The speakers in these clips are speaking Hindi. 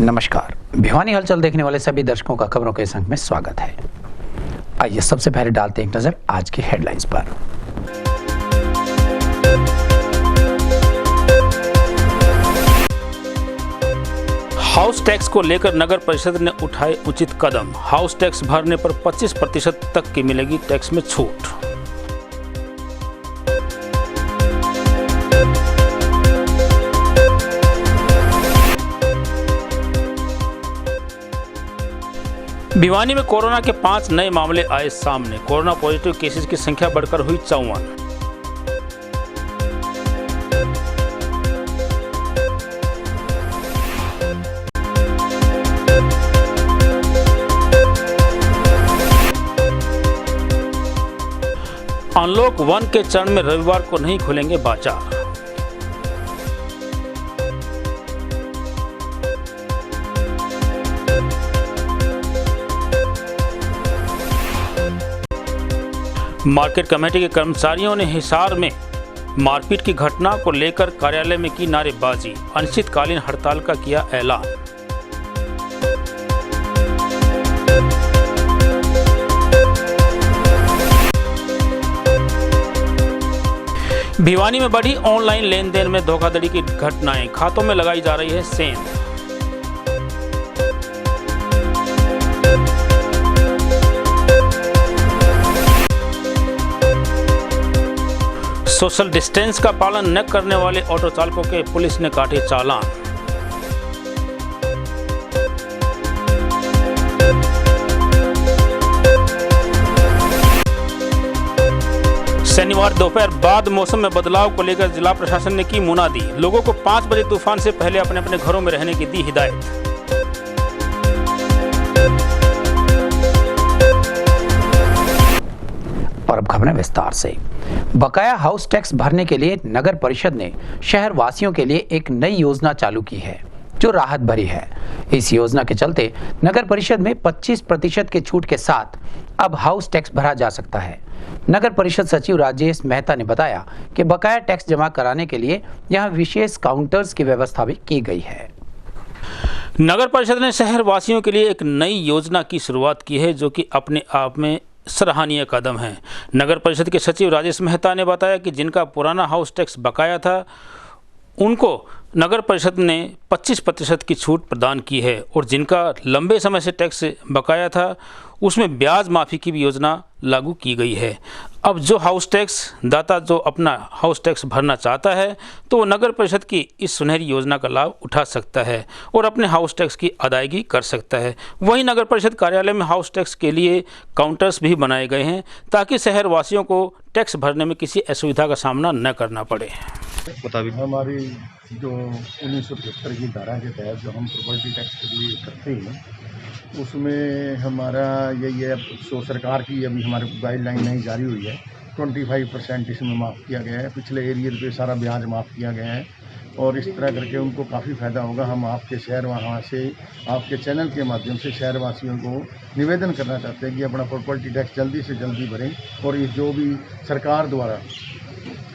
नमस्कार। भिवानी हलचल देखने वाले सभी दर्शकों का खबरों के संग में स्वागत है। आइए सबसे पहले डालते हैं एक नजर आज की हेडलाइंस पर। हाउस टैक्स को लेकर नगर परिषद ने उठाए उचित कदम। हाउस टैक्स भरने पर 25% तक की मिलेगी टैक्स में छूट। भिवानी में कोरोना के 5 नए मामले आए सामने। कोरोना पॉजिटिव केसेस की संख्या बढ़कर हुई 54। अनलॉक 1 के चरण में रविवार को नहीं खुलेंगे बाजार। मार्केट कमेटी के कर्मचारियों ने हिसार में मारपीट की घटना को लेकर कार्यालय में की नारेबाजी। अनिश्चितकालीन हड़ताल का किया ऐलान। भिवानी में बढ़ी ऑनलाइन लेन देन में धोखाधड़ी की घटनाएं। खातों में लगाई जा रही है सेंध। सोशल डिस्टेंस का पालन न करने वाले ऑटो चालकों के पुलिस ने काटे चालान। शनिवार दोपहर बाद मौसम में बदलाव को लेकर जिला प्रशासन ने की मुनादी। लोगों को 5 बजे तूफान से पहले अपने अपने घरों में रहने की दी हिदायत। और अब खबरें विस्तार से। बकाया हाउस टैक्स भरने के लिए नगर परिषद ने शहर वासियों के लिए एक नई योजना चालू की है जो राहत भरी है। इस योजना के चलते नगर परिषद में 25% के छूट के साथ अब हाउस टैक्स भरा जा सकता है। नगर परिषद सचिव राजेश मेहता ने बताया कि बकाया टैक्स जमा कराने के लिए यहां विशेष काउंटर्स की व्यवस्था भी की गई है। नगर परिषद ने शहर वासियों के लिए एक नई योजना की शुरुआत की है जो कि अपने आप में सराहनीय कदम है। नगर परिषद के सचिव राजेश मेहता ने बताया कि जिनका पुराना हाउस टैक्स बकाया था उनको नगर परिषद ने 25% की छूट प्रदान की है और जिनका लंबे समय से टैक्स बकाया था उसमें ब्याज माफ़ी की भी योजना लागू की गई है। अब जो हाउस टैक्स दाता जो अपना हाउस टैक्स भरना चाहता है तो वो नगर परिषद की इस सुनहरी योजना का लाभ उठा सकता है और अपने हाउस टैक्स की अदायगी कर सकता है। वहीं नगर परिषद कार्यालय में हाउस टैक्स के लिए काउंटर्स भी बनाए गए हैं ताकि शहर वासियों को टैक्स भरने में किसी असुविधा का सामना न करना पड़े। हमारी जो 1975 की धारा के तहत जो हम प्रॉपर्टी टैक्स के लिए करते हैं उसमें हमारा यही है। सो सरकार की अभी हमारे गाइडलाइन नहीं जारी हुई है। 25% इसमें माफ़ किया गया है। पिछले एरियर पे सारा ब्याज माफ़ किया गया है और इस तरह करके उनको काफ़ी फ़ायदा होगा। हम आपके शहर वहाँ से आपके चैनल के माध्यम से शहरवासियों को निवेदन करना चाहते हैं कि अपना प्रॉपर्टी टैक्स जल्दी से जल्दी भरें और ये जो भी सरकार द्वारा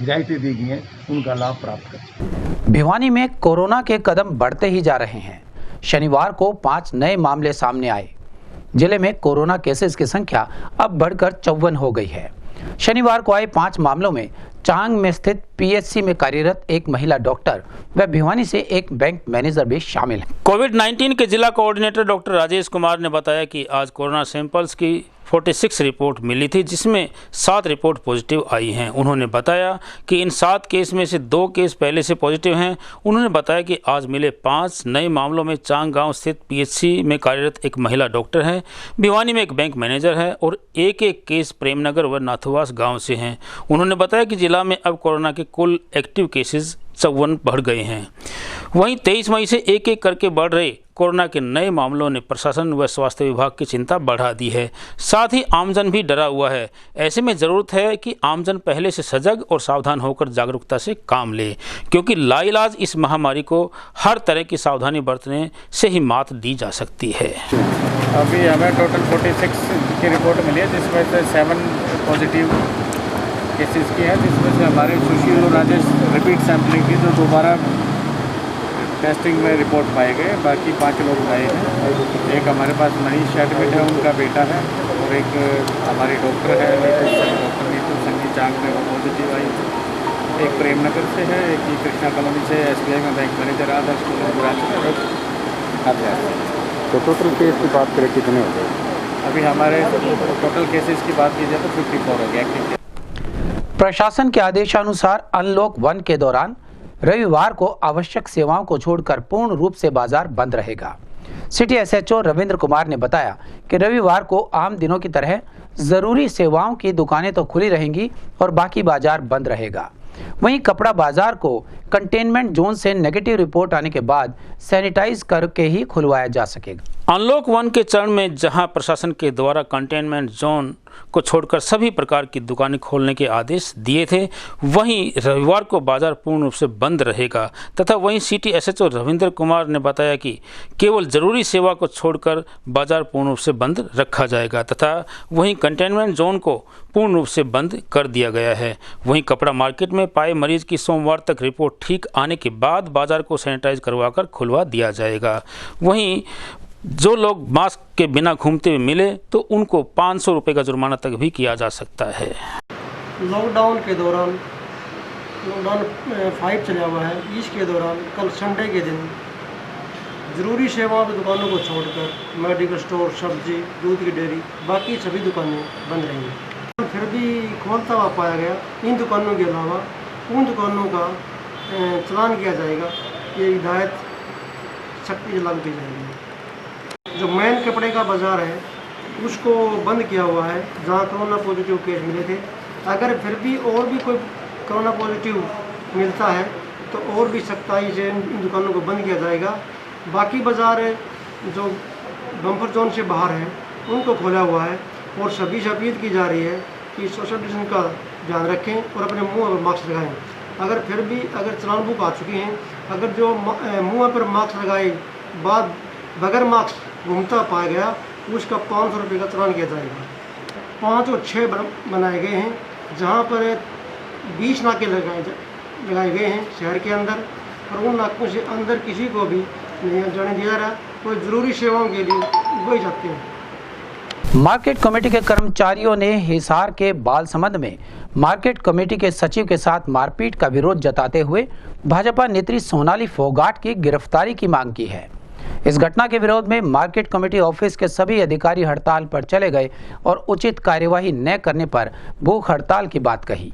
रियायतें दी गई हैं उनका लाभ प्राप्त करें। भिवानी में कोरोना के कदम बढ़ते ही जा रहे हैं। शनिवार को 5 नए मामले सामने आए। जिले में कोरोना केसेस की संख्या अब बढ़कर 54 हो गई है। शनिवार को आए 5 मामलों में चांग में स्थित पीएचसी में कार्यरत एक महिला डॉक्टर व भिवानी से एक बैंक मैनेजर भी शामिल हैं। कोविड-19 के जिला कोऑर्डिनेटर डॉक्टर राजेश कुमार ने बताया कि आज कोरोना सैंपल्स की 46 रिपोर्ट मिली थी जिसमें 7 रिपोर्ट पॉजिटिव आई हैं। उन्होंने बताया कि इन 7 केस में से 2 केस पहले से पॉजिटिव हैं। उन्होंने बताया कि आज मिले 5 नए मामलों में चांग गांव स्थित पीएचसी में कार्यरत एक महिला डॉक्टर है, भिवानी में एक बैंक मैनेजर है और एक केस प्रेमनगर व नाथुवास गाँव से हैं। उन्होंने बताया कि जिला में अब कोरोना के कुल एक्टिव केसेस 54 बढ़ गए हैं। वहीं 23 मई से एक एक करके बढ़ रहे कोरोना के नए मामलों ने प्रशासन व स्वास्थ्य विभाग की चिंता बढ़ा दी है। साथ ही आमजन भी डरा हुआ है। ऐसे में ज़रूरत है कि आमजन पहले से सजग और सावधान होकर जागरूकता से काम ले क्योंकि लाइलाज इस महामारी को हर तरह की सावधानी बरतने से ही मात दी जा सकती है। अभी हमें टोटल 46 की रिपोर्ट मिली है जिसमें से 7 पॉजिटिव केसेस की है जिसमें से हमारे सुशील और राजेश रिपीट सैम्पलिंग की जो दोबारा टेस्टिंग में रिपोर्ट पाए गए, बाकी 5 लोग गए हैं। एक हमारे पास मनीष एडमिट है, उनका बेटा है, और एक हमारी डॉक्टर है डॉक्टर नीतू संगीत चांग में वो पॉजिटिव आई। एक प्रेमनगर से है, एक ही कृष्णा कॉलोनी से SBI में बैंक मैनेजर आदर्श ब्रांच में। तो टोटल केस की बात करें कितने हो गए? अभी हमारे टोटल केसेस की बात की जाए तो 54 हो गया। प्रशासन के आदेशानुसार अनलॉक 1 के दौरान रविवार को आवश्यक सेवाओं को छोड़कर पूर्ण रूप से बाजार बंद रहेगा। सिटी SHO रविंद्र कुमार ने बताया कि रविवार को आम दिनों की तरह जरूरी सेवाओं की दुकानें तो खुली रहेंगी और बाकी बाजार बंद रहेगा। वहीं कपड़ा बाजार को कंटेनमेंट जोन से नेगेटिव रिपोर्ट आने के बाद सैनिटाइज करके ही खुलवाया जा सकेगा। अनलॉक 1 के चरण में जहां प्रशासन के द्वारा कंटेनमेंट जोन को छोड़कर सभी प्रकार की दुकानें खोलने के आदेश दिए थे, वहीं रविवार को बाजार पूर्ण रूप से बंद रहेगा तथा वहीं सिटी SHO रविंद्र कुमार ने बताया कि केवल जरूरी सेवा को छोड़कर बाजार पूर्ण रूप से बंद रखा जाएगा तथा वहीं कंटेनमेंट जोन को पूर्ण रूप से बंद कर दिया गया है। वहीं कपड़ा मार्केट में पाए मरीज की सोमवार तक रिपोर्ट ठीक आने के बाद बाजार को सैनिटाइज करवाकर खुलवा दिया जाएगा। वहीं जो लोग मास्क के बिना घूमते हुए मिले तो उनको 500 रुपये का जुर्माना तक भी किया जा सकता है। लॉकडाउन के दौरान लॉकडाउन 5 चला हुआ है, इसके दौरान कल संडे के दिन ज़रूरी सेवाओं की दुकानों को छोड़कर मेडिकल स्टोर, सब्जी, दूध की डेयरी, बाकी सभी दुकानें बंद रहेंगी। फिर भी खोलता हुआ पाया गया, इन दुकानों के अलावा उन दुकानों का चलान किया जाएगा। ये हिदायत सख्ती से लागू की जाएगी। जो मेन कपड़े का बाज़ार है उसको बंद किया हुआ है, जहाँ कोरोना पॉजिटिव केस मिले थे। अगर फिर भी और भी कोई कोरोना पॉजिटिव मिलता है तो और भी सख्ताई से इन दुकानों को बंद किया जाएगा। बाकी बाज़ार जो बम्फर जोन से बाहर है उनको खोला हुआ है और सभी से अपील की जा रही है कि सोशल डिस्टेंस का ध्यान रखें और अपने मुँह पर मास्क लगाएँ। अगर फिर भी चलान बुक आ चुकी हैं, अगर जो मुँह पर मास्क लगाए बाद बगैर मास्क घूमता पाया गया उसका 500 रुपये का चलान किया जाएगा। 5 और 6 बनाए गए हैं, जहां पर 20 नाके लगाए गए हैं शहर के अंदर, और उन नाकों से अंदर किसी को भी नहीं जाने दिया रहा। कोई ज़रूरी सेवाओं के लिए वही जाते हैं। मार्केट कमेटी के कर्मचारियों ने हिसार के बालसमंद में मार्केट कमेटी के सचिव के साथ मारपीट का विरोध जताते हुए भाजपा नेत्री सोनाली फोगाट की गिरफ्तारी की मांग की है। इस घटना के विरोध में मार्केट कमेटी ऑफिस के सभी अधिकारी हड़ताल पर चले गए और उचित कार्यवाही न करने पर भूख हड़ताल की बात कही।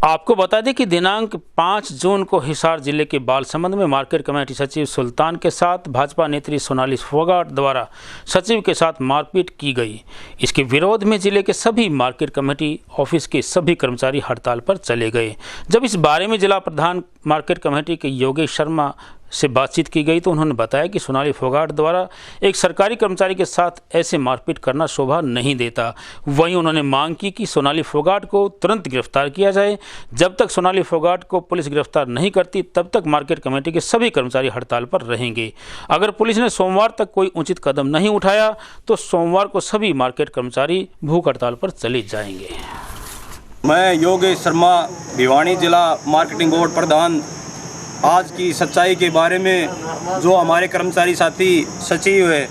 आपको बता दें कि दिनांक 5 जून को हिसार जिले के बालसमंद में मार्केट कमेटी सचिव सुल्तान के साथ भाजपा नेत्री सोनाली फोगाट द्वारा सचिव के साथ मारपीट की गई। इसके विरोध में जिले के सभी मार्केट कमेटी ऑफिस के सभी कर्मचारी हड़ताल पर चले गए। जब इस बारे में जिला प्रधान मार्केट कमेटी के योगेश शर्मा से बातचीत की गई तो उन्होंने बताया कि सोनाली फोगाट द्वारा एक सरकारी कर्मचारी के साथ ऐसे मारपीट करना शोभा नहीं देता। वहीं उन्होंने मांग की कि सोनाली फोगाट को तुरंत गिरफ्तार किया जाए। जब तक सोनाली फोगाट को पुलिस गिरफ्तार नहीं करती तब तक मार्केट कमेटी के सभी कर्मचारी हड़ताल पर रहेंगे। अगर पुलिस ने सोमवार तक कोई उचित कदम नहीं उठाया तो सोमवार को सभी मार्केट कर्मचारी भूख हड़ताल पर चले जाएंगे। मैं योगेश शर्मा, भिवानी जिला मार्केटिंग बोर्ड प्रधान। आज की सच्चाई के बारे में जो हमारे कर्मचारी साथी सचिव है,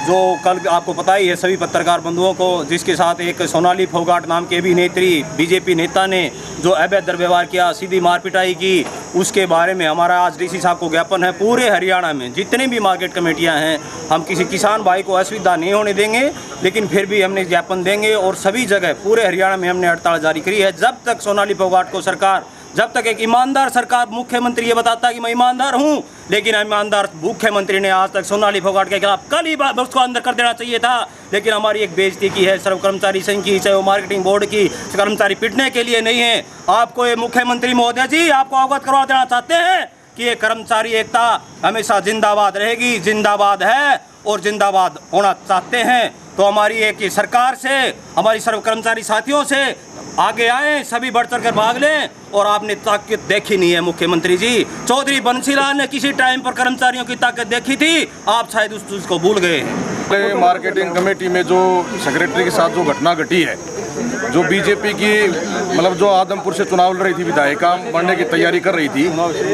जो कल आपको पता ही है सभी पत्रकार बंधुओं को, जिसके साथ एक सोनाली फोगाट नाम के अभिनेत्री बीजेपी नेता ने जो अवैध दुर्व्यवहार किया, सीधी मारपिटाई की, उसके बारे में हमारा आज डीसी साहब को ज्ञापन है। पूरे हरियाणा में जितनी भी मार्केट कमेटियां हैं, हम किसी किसान भाई को असुविधा नहीं होने देंगे, लेकिन फिर भी हमने ज्ञापन देंगे और सभी जगह पूरे हरियाणा में हमने हड़ताल जारी करी है। जब तक सोनाली फोगाट को सरकार, जब तक एक ईमानदार सरकार, मुख्यमंत्री ये बताता है कि मैं ईमानदार हूँ, लेकिन ईमानदार मुख्यमंत्री ने आज तक सोनाली फोगाट के खिलाफ कल ही उसको अंदर कर देना चाहिए था, लेकिन हमारी एक बेइज्जती की है सर्व कर्मचारी संघ की, चाहे वो मार्केटिंग बोर्ड की। कर्मचारी पिटने के लिए नहीं है। आपको ये मुख्यमंत्री महोदय जी आपको अवगत करवा देना चाहते हैं कि ये कर्मचारी एकता हमेशा जिंदाबाद रहेगी, जिंदाबाद है और जिंदाबाद होना चाहते हैं। तो हमारी एक सरकार से, हमारी सर्व कर्मचारी साथियों से आगे आए, सभी बढ़ चढ़ कर भाग लें। और आपने ताकत देखी नहीं है मुख्यमंत्री जी। चौधरी बंसीलाल ने किसी टाइम पर कर्मचारियों की ताकत देखी थी, आप शायद उस चीज़ को भूल गए। मार्केटिंग कमेटी में जो सेक्रेटरी के साथ जो घटना घटी है, जो बीजेपी की मतलब जो आदमपुर से चुनाव लड़ रही थी विधायिका बनने की तैयारी कर रही थी,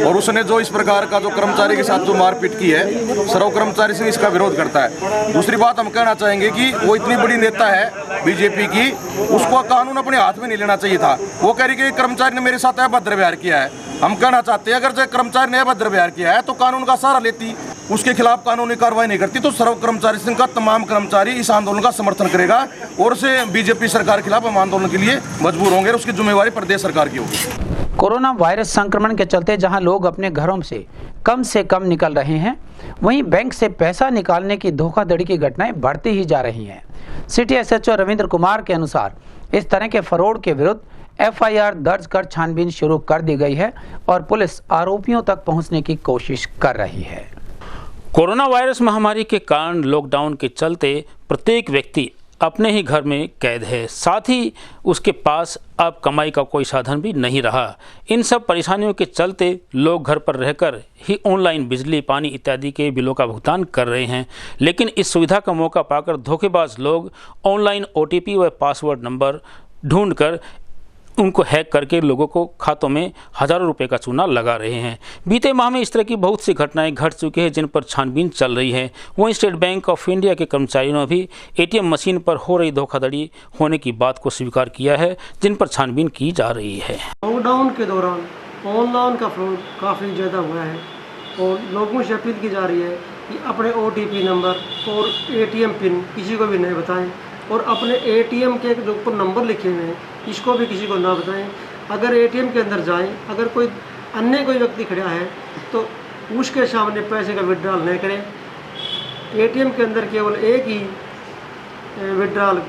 और उसने जो इस प्रकार का जो कर्मचारी के साथ जो मारपीट की है, सर्व कर्मचारी से इसका विरोध करता है। दूसरी बात हम कहना चाहेंगे कि वो इतनी बड़ी नेता है बीजेपी की, उसको कानून अपने हाथ में नहीं लेना चाहिए था। वो कह रही कि कर्मचारी ने मेरे साथ अभद्र व्यवहार किया है। हम कहना चाहते हैं, अगर जो कर्मचारी ने अभद्र व्यवहार किया है तो कानून का सहारा लेती, उसके खिलाफ कानूनी कार्रवाई नहीं करती, तो सर्व कर्मचारी संघ का तमाम कर्मचारी इस आंदोलन का समर्थन करेगा और से बीजेपी सरकार के खिलाफ हम आंदोलन के लिए मजबूर होंगे, और उसकी जिम्मेवारी प्रदेश सरकार की होगी। कोरोना वायरस संक्रमण के चलते जहां लोग अपने घरों से कम निकल रहे हैं, वहीं बैंक से पैसा निकालने की धोखाधड़ी की घटनाएं बढ़ती ही जा रही हैं। सिटी एसएचओ रविंद्र कुमार के अनुसार इस तरह के फ्रॉड के विरुद्ध एफआईआर दर्ज कर छानबीन शुरू कर दी गई है और पुलिस आरोपियों तक पहुंचने की कोशिश कर रही है। कोरोना वायरस महामारी के कारण लॉकडाउन के चलते प्रत्येक व्यक्ति अपने ही घर में कैद है, साथ ही उसके पास अब कमाई का कोई साधन भी नहीं रहा। इन सब परेशानियों के चलते लोग घर पर रहकर ही ऑनलाइन बिजली, पानी इत्यादि के बिलों का भुगतान कर रहे हैं, लेकिन इस सुविधा का मौका पाकर धोखेबाज लोग ऑनलाइन ओटीपी व पासवर्ड नंबर ढूंढकर उनको हैक करके लोगों को खातों में हज़ारों रुपए का चूना लगा रहे हैं। बीते माह में इस तरह की बहुत सी घटनाएं घट चुकी हैं जिन पर छानबीन चल रही है। वहीं स्टेट बैंक ऑफ इंडिया के कर्मचारियों ने भी एटीएम मशीन पर हो रही धोखाधड़ी होने की बात को स्वीकार किया है, जिन पर छानबीन की जा रही है। लॉकडाउन के दौरान ऑनलाइन का फ्रॉड काफ़ी ज़्यादा हुआ है और लोगों से अपील की जा रही है कि अपने ओटीपी नंबर और एटीएम पिन किसी को भी नहीं बताएं, और अपने एटीएम के जो ऊपर नंबर लिखे हुए हैं इसको भी किसी को ना बताएं। अगर एटीएम के अंदर जाएं, अगर कोई अन्य कोई व्यक्ति खड़ा है तो उसके सामने पैसे का विड्रॉल नहीं करें। एटीएम के अंदर केवल एक ही विड्रॉल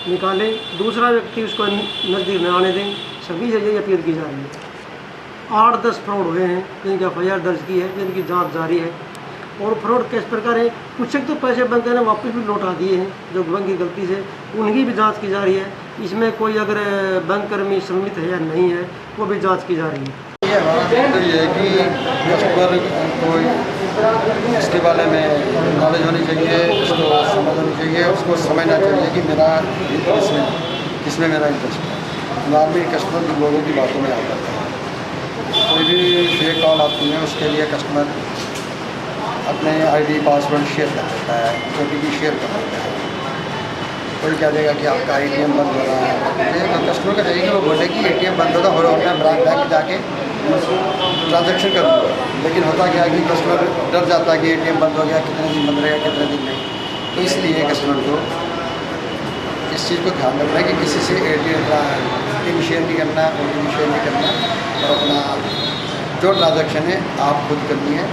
निकालें, दूसरा व्यक्ति उसको नज़दीक न आने दें। सभी से यही अपील की जा रही है। 8-10 फ्रॉड हुए हैं जिनकी एफआईआर दर्ज की है, जिनकी जाँच जारी है। और फ्रॉड किस प्रकार है, कुछ तो पैसे बैंक ने वापस भी लौटा दिए हैं जो बैंक की गलती से, उनकी भी जांच की जा रही है। इसमें कोई अगर बैंक कर्मी सम्मिलित है या नहीं है वो भी जांच की जा रही है। ये हमारा तो ये है कि कस्टमर को इसके बारे में नॉलेज होनी चाहिए, उसको समझ होनी चाहिए, उसको समझना चाहिए कि मेरा किस में मेरा इंटरेस्ट है। नॉर्मली कस्टमर लोगों की बातों में आ जाता है। कोई भी फेक कॉल आती है उसके लिए कस्टमर अपने आईडी पासवर्ड शेयर कर देता है, ओटीपी शेयर कर देता है। कोई कह देगा कि आपका एटीएम बंद हो रहा है, तो कस्टमर का चाहिए कि वो बोले कि एटीएम बंद होगा और मैं बैंक जाके ट्रांजैक्शन करूँगा। लेकिन होता क्या है कि कस्टमर डर जाता है कि एटीएम बंद हो गया, कितने दिन बंद रहेगा, कितने दिन नहीं। तो इसलिए कस्टमर को इस चीज़ को ध्यान रखना है कि किसी से एटीएम पिन शेयर नहीं करना, ओटीपी शेयर नहीं करना, और अपना जो ट्रांजैक्शन है आप खुद करनी है,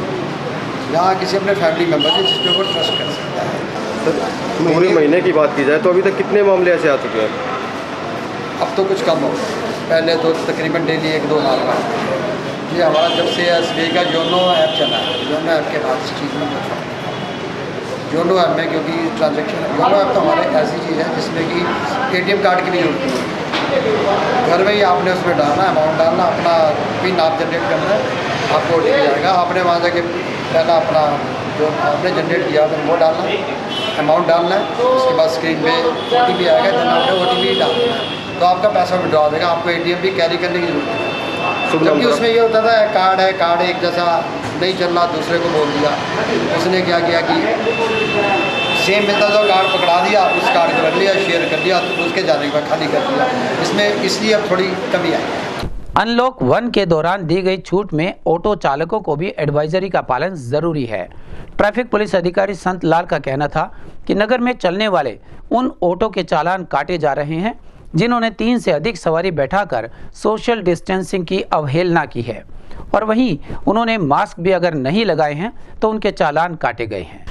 यहाँ किसी अपने फैमिली मेम्बर से जिसपे वो ट्रस्ट कर सकता है। तो पूरे महीने की बात की जाए तो अभी तक कितने मामले ऐसे आ चुके हैं? अब तो कुछ कम हो, पहले तो तकरीबन डेली 1-2 मामला। ये हमारा जब से SBI का योनो ऐप चला है, योनो ऐप के बाद इस चीज़ में योनो ऐप में, क्योंकि ट्रांजेक्शन योनो ऐप तो हमारे ऐसी चीज़ है जिसमें कि एटीएम कार्ड की भी जरूरत नहीं है। घर में ही आपने उसमें डालना, अमाउंट डालना, अपना पिन आप जनरेट करना है, आपको OTP आएगा। आपने वहाँ जाके पहला अपना जो आपने जनरेट किया है वो डालना, अमाउंट डालना है, उसके बाद स्क्रीन पे OTP आएगा, जब आपने OTP डालना है तो आपका पैसा विड्रॉ हो जाएगा। आपको ATM भी कैरी करने की जरूरत नहीं। जबकि उसमें ये होता था कार्ड एक जैसा नहीं चल रहा, दूसरे को बोल दिया, उसने क्या किया कि सेम मिलता जो कार्ड पकड़ा दिया, उस कार्ड को रख लिया, शेयर कर दिया, तो उसके जाने के बाद खाली कर दिया। इसमें इसलिए अब थोड़ी कमी आई है। अनलॉक 1 के दौरान दी गई छूट में ऑटो चालकों को भी एडवाइजरी का पालन जरूरी है। ट्रैफिक पुलिस अधिकारी संत लाल का कहना था कि नगर में चलने वाले उन ऑटो के चालान काटे जा रहे हैं जिन्होंने 3 से अधिक सवारी बैठाकर सोशल डिस्टेंसिंग की अवहेलना की है, और वहीं उन्होंने मास्क भी अगर नहीं लगाए हैं तो उनके चालान काटे गए हैं।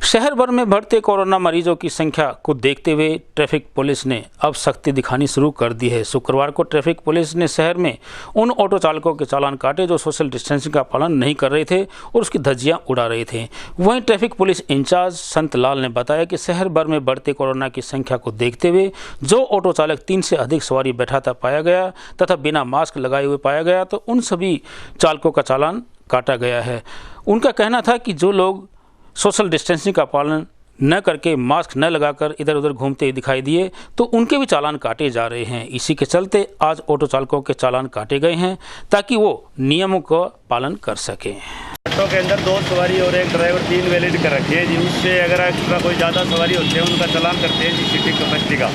शहर भर में बढ़ते कोरोना मरीजों की संख्या को देखते हुए ट्रैफिक पुलिस ने अब सख्ती दिखानी शुरू कर दी है। शुक्रवार को ट्रैफिक पुलिस ने शहर में उन ऑटो चालकों के चालान काटे जो सोशल डिस्टेंसिंग का पालन नहीं कर रहे थे और उसकी धज्जियां उड़ा रहे थे। वहीं ट्रैफिक पुलिस इंचार्ज संत लाल ने बताया कि शहर भर में बढ़ते कोरोना की संख्या को देखते हुए जो ऑटो चालक 3 से अधिक सवारी बैठाता पाया गया तथा बिना मास्क लगाए हुए पाया गया तो उन सभी चालकों का चालान काटा गया है। उनका कहना था कि जो लोग सोशल डिस्टेंसिंग का पालन न करके मास्क न लगाकर इधर उधर घूमते दिखाई दिए तो उनके भी चालान काटे जा रहे हैं। इसी के चलते आज ऑटो चालकों के चालान काटे गए हैं ताकि वो नियमों का पालन कर सकें। ऑटो के अंदर 2 सवारी और 1 ड्राइवर 3 वैलिड कर रखे हैं जी। उससे अगर एक्स्ट्रा कोई ज़्यादा सवारी होती है उनका चालान करते हैं जी सीटिंग कैपेसिटी का।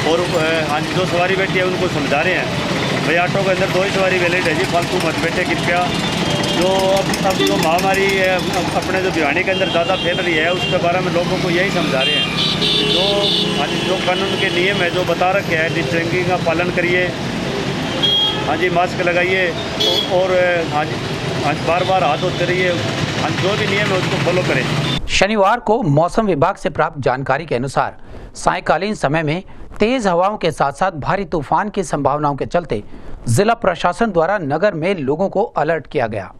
और हाँ जी, जो सवारी बैठी है उनको समझा रहे हैं भाई ऑटो के अंदर 2 ही सवारी वैलिड है जी, फालतू मत बैठे कृपया। जो अब जो महामारी है अपने जो भिवानी के अंदर ज़्यादा फैल रही है उसके बारे में लोगों को यही समझा रहे हैं। जो हाँ जी, जो कानून के नियम है जो बता रखे हैं डिस्टेंसिंग का पालन करिए, हाँ जी मास्क लगाइए और हाँ जी बार हाथ धोते रहिए, जो भी नियम है उसको फॉलो करें। शनिवार को मौसम विभाग से प्राप्त जानकारी के अनुसार सायंकालीन समय में तेज हवाओं के साथ साथ भारी तूफान की संभावनाओं के चलते जिला प्रशासन द्वारा नगर में लोगों को अलर्ट किया गया।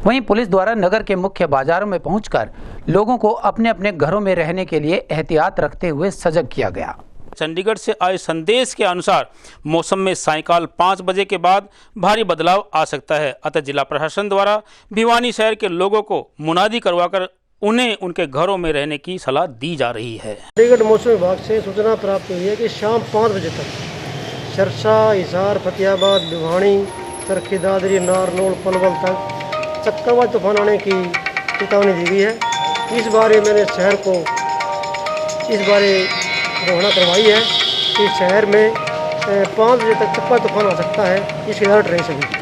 वहीं पुलिस द्वारा नगर के मुख्य बाजारों में पहुंचकर लोगों को अपने अपने घरों में रहने के लिए एहतियात रखते हुए सजग किया गया। चंडीगढ़ से आए संदेश के अनुसार मौसम में सायंकाल 5 बजे के बाद भारी बदलाव आ सकता है। अतः जिला प्रशासन द्वारा भिवानी शहर के लोगों को मुनादी करवाकर उन्हें उनके घरों में रहने की सलाह दी जा रही है। चंडीगढ़ मौसम विभाग से सूचना प्राप्त हुई है कि शाम 5 बजे तक सरसा, हिसार, फतेहाबाद, भिवानी, चरखी दादरी, नारनौल, पलवल तक चक्रवात तूफान आने की चेतावनी दी गई है। इस बारे मैंने शहर को इस बारे घोषणा करवाई है कि शहर में 5 बजे तक चक्रवात तूफान आ सकता है, इसकी अलर्ट रहे सभी।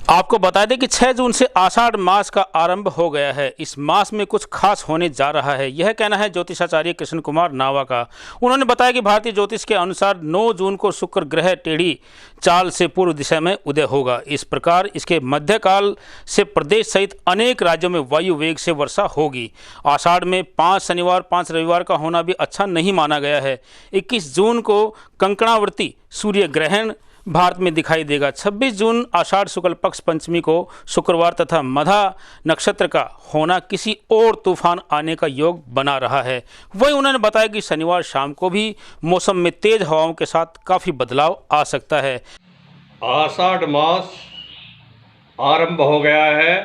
आपको बता दें कि 6 जून से आषाढ़ मास का आरंभ हो गया है। इस मास में कुछ खास होने जा रहा है, यह कहना है ज्योतिषाचार्य कृष्ण कुमार नावा का। उन्होंने बताया कि भारतीय ज्योतिष के अनुसार 9 जून को शुक्र ग्रह टेढ़ी चाल से पूर्व दिशा में उदय होगा। इस प्रकार इसके मध्यकाल से प्रदेश सहित अनेक राज्यों में वायु वेग से वर्षा होगी। आषाढ़ में 5 शनिवार 5 रविवार का होना भी अच्छा नहीं माना गया है। 21 जून को कंकणावर्ती सूर्य ग्रहण भारत में दिखाई देगा। 26 जून आषाढ़ शुक्ल पक्ष पंचमी को शुक्रवार तथा मधा नक्षत्र का होना किसी और तूफान आने का योग बना रहा है। वहीं उन्होंने बताया कि शनिवार शाम को भी मौसम में तेज हवाओं के साथ काफ़ी बदलाव आ सकता है। आषाढ़ मास आरंभ हो गया है।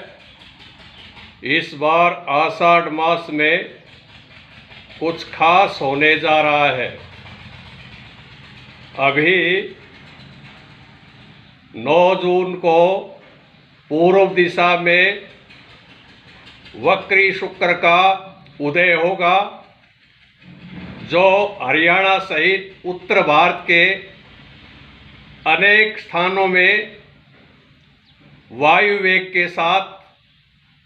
इस बार आषाढ़ मास में कुछ खास होने जा रहा है। अभी 9 जून को पूर्व दिशा में वक्री शुक्र का उदय होगा, जो हरियाणा सहित उत्तर भारत के अनेक स्थानों में वायु वेग के साथ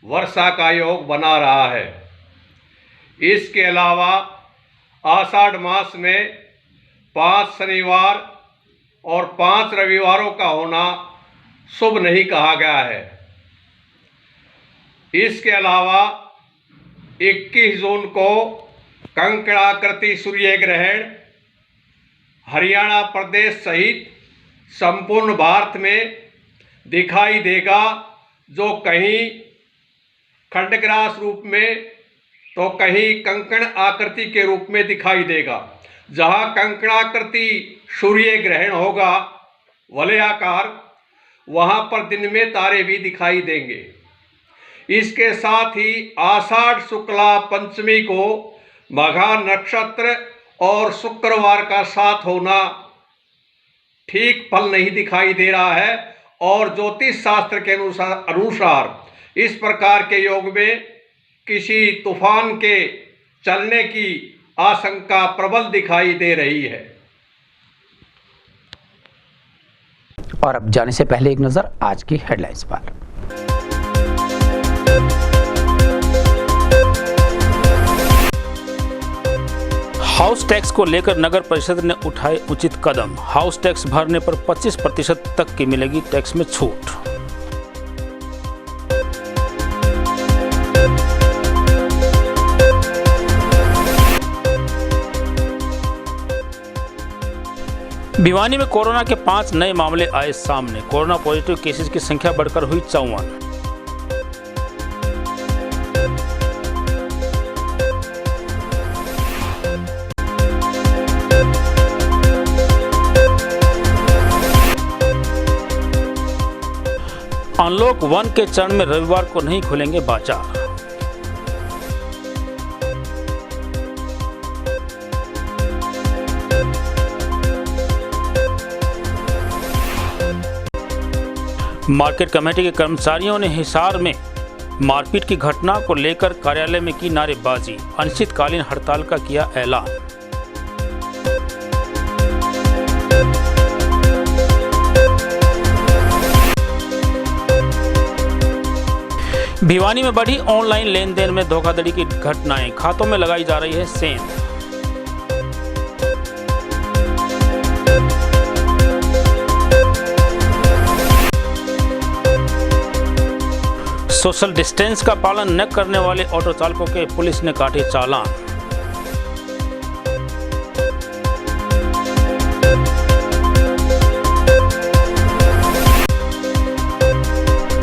वर्षा का योग बना रहा है। इसके अलावा आषाढ़ मास में 5 शनिवार और 5 रविवारों का होना शुभ नहीं कहा गया है। इसके अलावा 21 जून को कंकणाकृति सूर्य ग्रहण हरियाणा प्रदेश सहित संपूर्ण भारत में दिखाई देगा, जो कहीं खंडग्रास रूप में तो कहीं कंकण आकृति के रूप में दिखाई देगा। जहां कंकणाकृति सूर्य ग्रहण होगा वलयाकार, वहां पर दिन में तारे भी दिखाई देंगे। इसके साथ ही आषाढ़ शुक्ला पंचमी को मघा नक्षत्र और शुक्रवार का साथ होना ठीक फल नहीं दिखाई दे रहा है और ज्योतिष शास्त्र के अनुसार इस प्रकार के योग में किसी तूफान के चलने की आशंका प्रबल दिखाई दे रही है। और अब जाने से पहले एक नजर आज की हेडलाइंस पर। हाउस टैक्स को लेकर नगर परिषद ने उठाए उचित कदम। हाउस टैक्स भरने पर 25% तक की मिलेगी टैक्स में छूट। भिवानी में कोरोना के 5 नए मामले आए सामने। कोरोना पॉजिटिव केसेस की संख्या बढ़कर हुई 54। अनलॉक 1 के चरण में रविवार को नहीं खुलेंगे बाजार। मार्केट कमेटी के कर्मचारियों ने हिसार में मारपीट की घटना को लेकर कार्यालय में की नारेबाजी, अनिश्चितकालीन हड़ताल का किया ऐलान। भिवानी में बढ़ी ऑनलाइन लेन देन में धोखाधड़ी की घटनाएं, खातों में लगाई जा रही है सेंध। सोशल डिस्टेंस का पालन न करने वाले ऑटो चालकों के पुलिस ने काटे चालान।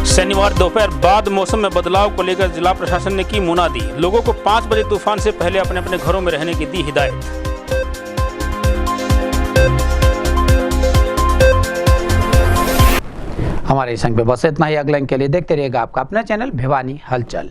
शनिवार दोपहर बाद मौसम में बदलाव को लेकर जिला प्रशासन ने की मुनादी, लोगों को 5 बजे तूफान से पहले अपने अपने घरों में रहने की दी हिदायत। हमारे संग पे बस इतना ही। अगले अंक के लिए देखते रहिएगा आपका अपना चैनल भिवानी हलचल।